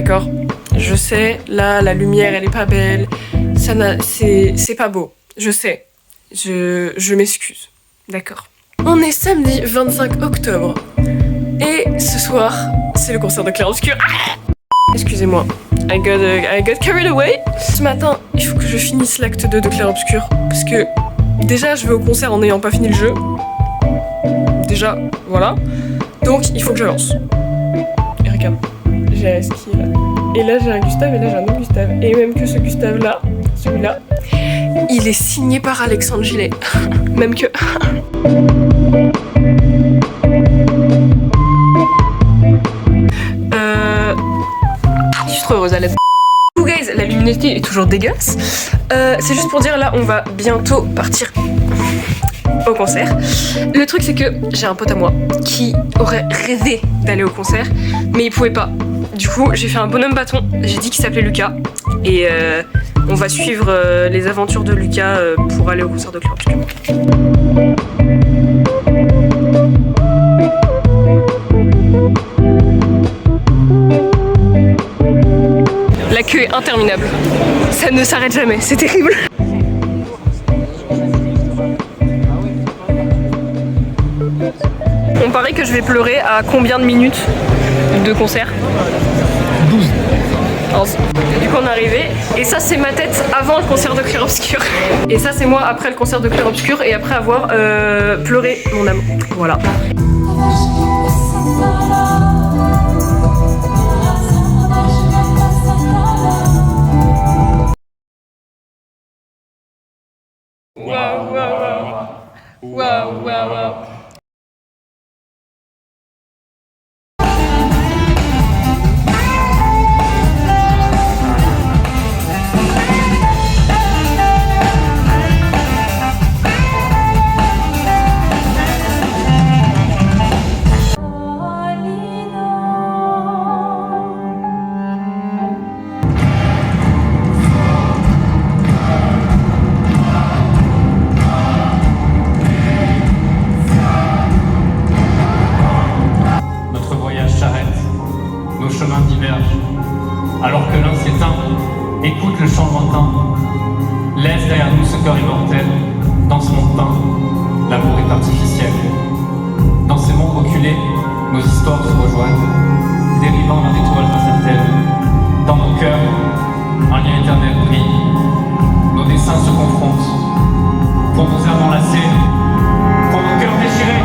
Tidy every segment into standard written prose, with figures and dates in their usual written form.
d'accord? Je sais, là, la lumière, elle est pas belle. C'est pas beau. Je sais. Je m'excuse. D'accord. On est samedi 25 octobre. Et ce soir, c'est le concert de Clair Obscur. Ah, excusez-moi. I got carried away. Ce matin, il faut que je finisse l'acte 2 de Clair Obscur. Parce que déjà, je vais au concert en n'ayant pas fini le jeu. Déjà, voilà. Donc, il faut que j'avance. Et regarde, j'ai un ski là. Et là, j'ai un Gustave et là, j'ai un autre Gustave. Et même que ce Gustave-là, celui-là, il est signé par Alexandre Gillet. Même que... Je suis trop heureuse à l'aide. Coucou guys, la luminosité est toujours dégueulasse. C'est juste pour dire, là, on va bientôt partir au concert. Le truc, c'est que j'ai un pote à moi qui aurait rêvé d'aller au concert, mais il pouvait pas. Du coup, j'ai fait un bonhomme bâton. J'ai dit qu'il s'appelait Lucas. Et on va suivre les aventures de Lucas pour aller au concert de Clair Obscur. La queue est interminable. Ça ne s'arrête jamais, c'est terrible. On paraît que je vais pleurer à combien de minutes de concert? 12. Du coup on est arrivé et ça c'est ma tête avant le concert de Clair Obscur. Et ça c'est moi après le concert de Clair Obscur et après avoir pleuré mon âme. Voilà. Waouh, waouh, waouh, waouh, waouh. Alors que l'un s'éteint, écoute le changement de temps. Laisse derrière nous ce corps immortel. Dans ce monde peint, l'amour est artificiel. Dans ces mondes reculés, nos histoires se rejoignent, dérivant d'un étoile incertaine. Dans nos cœurs, un lien éternel brille. Nos dessins se confrontent. Pour nos âmes enlacées, pour nos cœurs déchirés.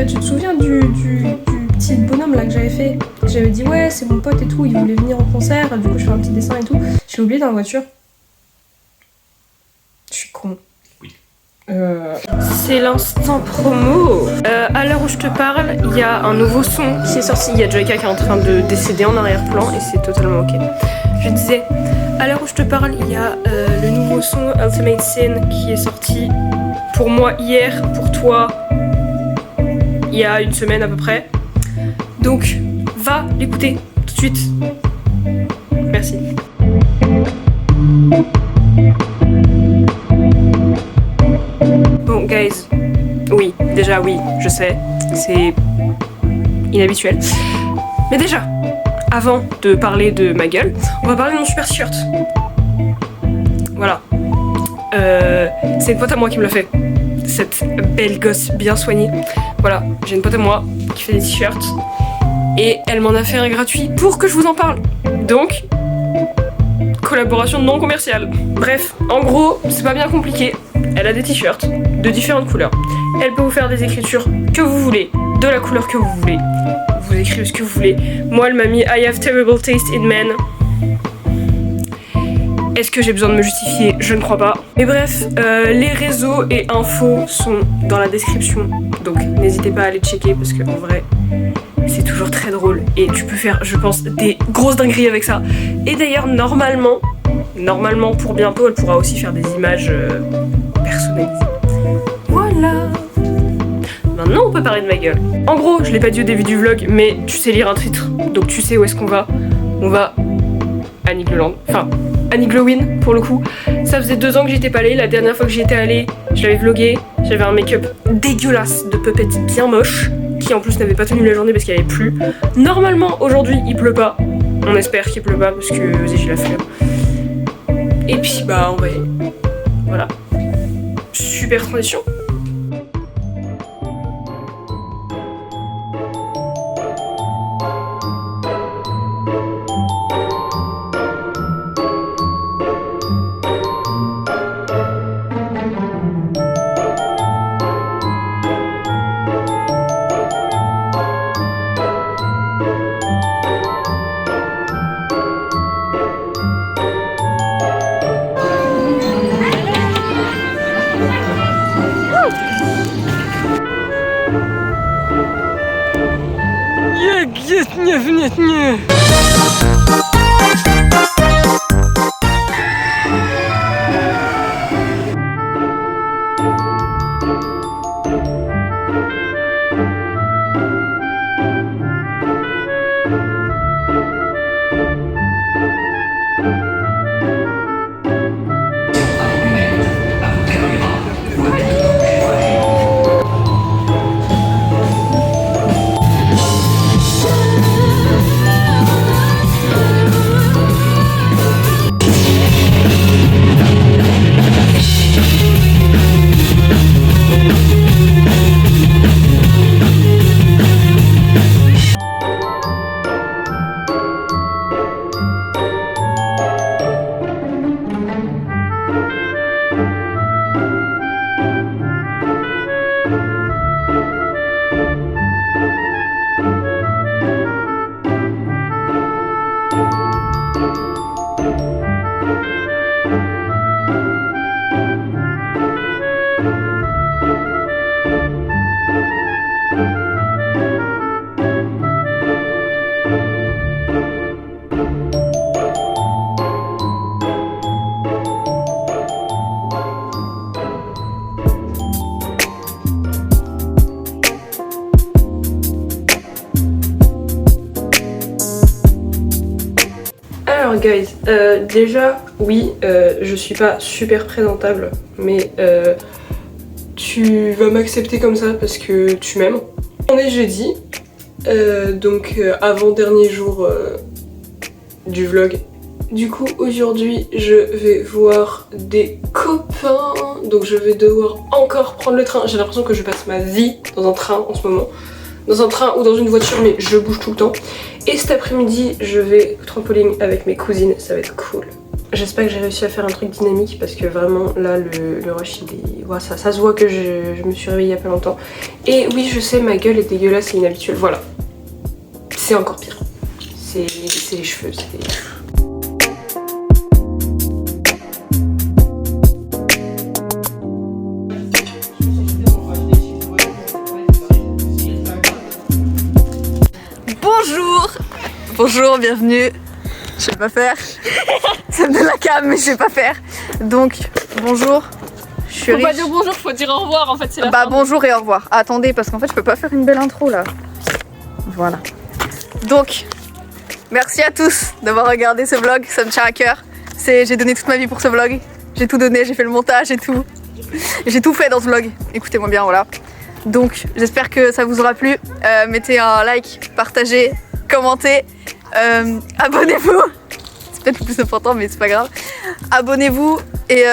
tu te souviens du petit bonhomme là que j'avais fait? J'avais dit ouais c'est mon pote et tout, il voulait venir au concert, du coup je fais un petit dessin et tout. J'ai oublié dans la voiture. Je suis con. C'est l'instant promo. À l'heure où je te parle, il y a un nouveau son qui est sorti. Il y a Joyka qui est en train de décéder en arrière-plan et c'est totalement ok. Je disais, à l'heure où je te parle, il y a le nouveau son Ultimate Sin qui est sorti pour moi hier, pour toi il y a une semaine à peu près. Donc va l'écouter tout de suite. Merci. Bon, guys, oui, déjà oui, je sais, c'est inhabituel. Mais déjà, avant de parler de ma gueule, on va parler de mon super t-shirt. Voilà. C'est une pote à moi qui me l'a fait. Cette belle gosse bien soignée. Voilà, j'ai une pote à moi qui fait des t-shirts. Et elle m'en a fait un gratuit pour que je vous en parle. Donc, collaboration non commerciale. Bref, en gros, c'est pas bien compliqué. Elle a des t-shirts de différentes couleurs. Elle peut vous faire des écritures que vous voulez, de la couleur que vous voulez. Vous écrivez ce que vous voulez. Moi, elle m'a mis I have terrible taste in men. Est-ce que j'ai besoin de me justifier? Je ne crois pas. Mais bref, les réseaux et infos sont dans la description. Donc n'hésitez pas à aller checker parce que en vrai, c'est toujours très drôle. Et tu peux faire, je pense, des grosses dingueries avec ça. Et d'ailleurs, normalement, pour bientôt, elle pourra aussi faire des images personnalisées. Voilà. Maintenant, on peut parler de ma gueule. En gros, je l'ai pas dit au début du vlog, mais tu sais lire un titre. Donc tu sais où est-ce qu'on va. On va à Nigloland. Enfin, à Niglowin pour le coup. Ça faisait 2 ans que j'y étais pas allée. La dernière fois que j'y étais allée, je l'avais vlogué. J'avais un make-up dégueulasse de puppet bien moche, qui en plus n'avait pas tenu la journée parce qu'il y avait plu. Normalement, aujourd'hui, il pleut pas. On espère qu'il pleut pas parce que vas-y, j'ai la flemme. Et puis, bah, on va y aller. Voilà. Super transition. Nie. Alors guys, déjà oui, je suis pas super présentable, mais tu vas m'accepter comme ça parce que tu m'aimes. On est jeudi, donc avant-dernier jour du vlog. Du coup aujourd'hui je vais voir des copains, donc je vais devoir encore prendre le train. J'ai l'impression que je passe ma vie dans un train en ce moment. Dans un train ou dans une voiture, mais je bouge tout le temps. Et cet après-midi je vais au trampoline avec mes cousines, ça va être cool. j'espère que j'ai réussi à faire un truc dynamique parce que vraiment là le rush il est... Ouais, ça se voit que je me suis réveillée il y a pas longtemps. Et oui je sais ma gueule est dégueulasse et inhabituelle, voilà. C'est encore pire. C'est les cheveux, Bonjour, bienvenue. Je sais pas faire. Ça me donne la cam, mais je sais pas faire. Donc, bonjour. Je suis Faut riche. pas dire bonjour, faut dire au revoir en fait, c'est la Bah fin. bonjour et au revoir. Attendez, parce qu'en fait, je peux pas faire une belle intro là. Voilà. Donc, merci à tous d'avoir regardé ce vlog, ça me tient à cœur. J'ai donné toute ma vie pour ce vlog. J'ai tout donné, j'ai fait le montage et tout. J'ai tout fait dans ce vlog. Écoutez-moi bien, voilà. Donc, j'espère que ça vous aura plu. Mettez un like, partagez, commentez. Abonnez-vous, c'est peut-être le plus important mais c'est pas grave. Abonnez-vous et